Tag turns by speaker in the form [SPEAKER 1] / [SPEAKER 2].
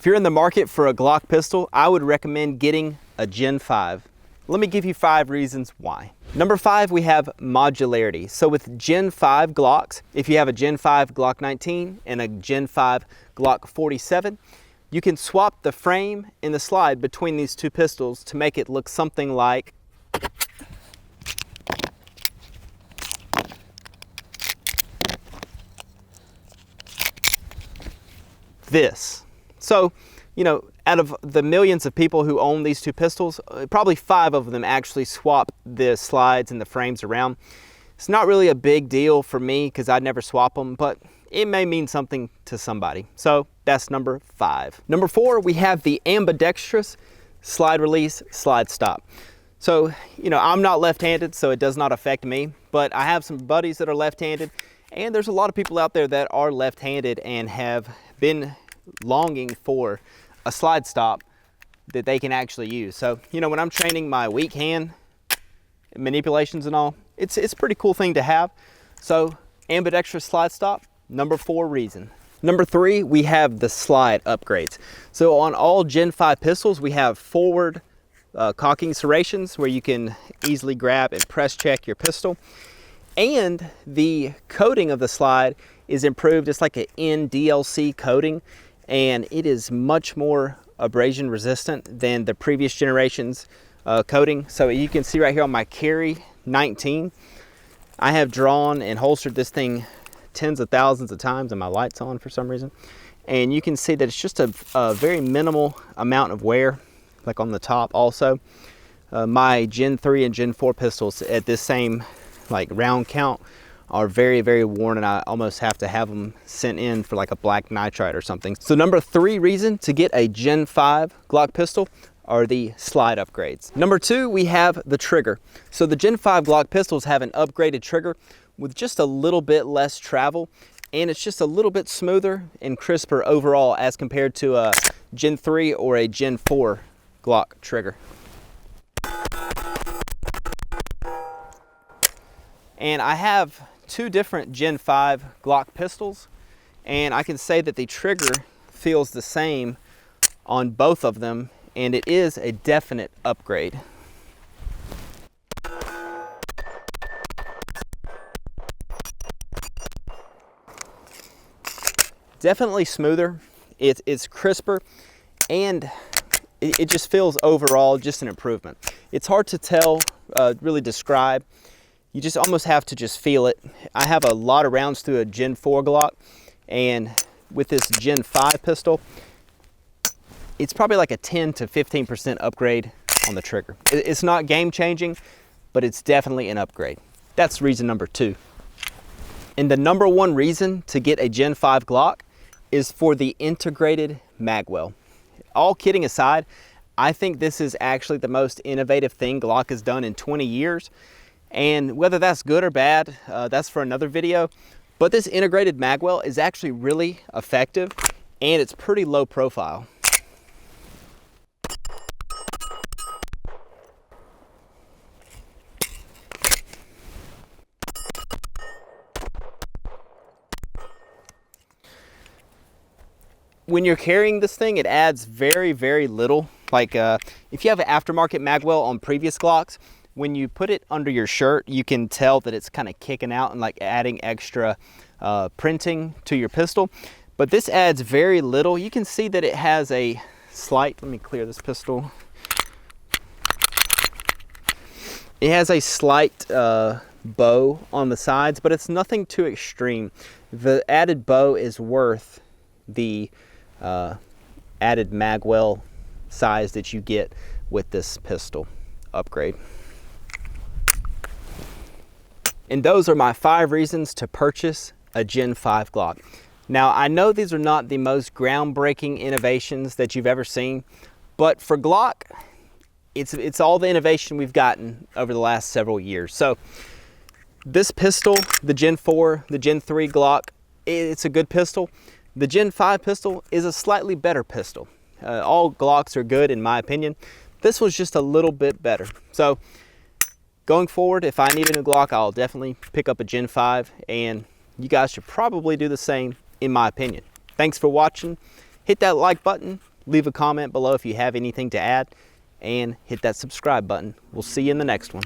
[SPEAKER 1] If you're in the market for a Glock pistol, I would recommend getting a Gen 5. Let me give you 5 reasons why. Number 5, we have modularity. So with Gen 5 Glocks, if you have a Gen 5 Glock 19 and a Gen 5 Glock 47, you can swap the frame and the slide between these two pistols to make it look something like this. So, you know, out of the millions of people who own these two pistols, probably 5 of them actually swap the slides and the frames around. It's not really a big deal for me because I'd never swap them, but it may mean something to somebody. So that's number 5. Number 4, we have the Ambidextrous Slide Release Slide Stop. So, you know, I'm not left-handed, so it does not affect me, but I have some buddies that are left-handed, and there's a lot of people out there that are left-handed and have been longing for a slide stop that they can actually use. So, you know, when I'm training my weak hand manipulations and all, it's a pretty cool thing to have. So, ambidextrous slide stop, number 4 reason. Number 3, we have the slide upgrades. So on all Gen 5 pistols, we have forward cocking serrations where you can easily grab and press check your pistol. And the coating of the slide is improved. It's like an NDLC coating, and it is much more abrasion resistant than the previous generation's coating. So you can see right here on my Carry 19, I have drawn and holstered this thing tens of thousands of times, and my light's on for some reason. And you can see that it's just a very minimal amount of wear, like on the top also. My Gen 3 and Gen 4 pistols at this same like round count are very, very worn, and I almost have to have them sent in for like a black nitride or something. So number 3 reason to get a Gen 5 Glock pistol are the slide upgrades. Number 2, we have the trigger. So the Gen 5 Glock pistols have an upgraded trigger with just a little bit less travel, and it's just a little bit smoother and crisper overall as compared to a Gen 3 or a Gen 4 Glock trigger. And I have 2 different Gen 5 Glock pistols, and I can say that the trigger feels the same on both of them, and it is a definite upgrade. Definitely smoother, it's crisper, and it just feels overall just an improvement. It's hard to tell, really describe. You just almost have to just feel it. I have a lot of rounds through a Gen 4 Glock, and with this Gen 5 pistol, it's probably like a 10 to 15% upgrade on the trigger. It's not game changing, but it's definitely an upgrade. That's reason number 2. And the number 1 reason to get a Gen 5 Glock is for the integrated magwell. All kidding aside, I think this is actually the most innovative thing Glock has done in 20 years. And whether that's good or bad, that's for another video. But this integrated magwell is actually really effective, and it's pretty low profile. When you're carrying this thing, it adds very, very little. Like if you have an aftermarket magwell on previous Glocks, when you put it under your shirt, you can tell that it's kind of kicking out and like adding extra printing to your pistol. But this adds very little. You can see that it has a slight, let me clear this pistol. It has a slight bow on the sides, but it's nothing too extreme. The added bow is worth the added magwell size that you get with this pistol upgrade. And those are my 5 reasons to purchase a Gen 5 Glock. Now, I know these are not the most groundbreaking innovations that you've ever seen, but for Glock, it's all the innovation we've gotten over the last several years. So this pistol, the Gen 4, the Gen 3 Glock, it's a good pistol. The Gen 5 pistol is a slightly better pistol. All Glocks are good in my opinion. This was just a little bit better. So going forward, if I need a new Glock, I'll definitely pick up a Gen 5, and you guys should probably do the same in my opinion. Thanks for watching. Hit that like button, leave a comment below if you have anything to add, and hit that subscribe button. We'll see you in the next one.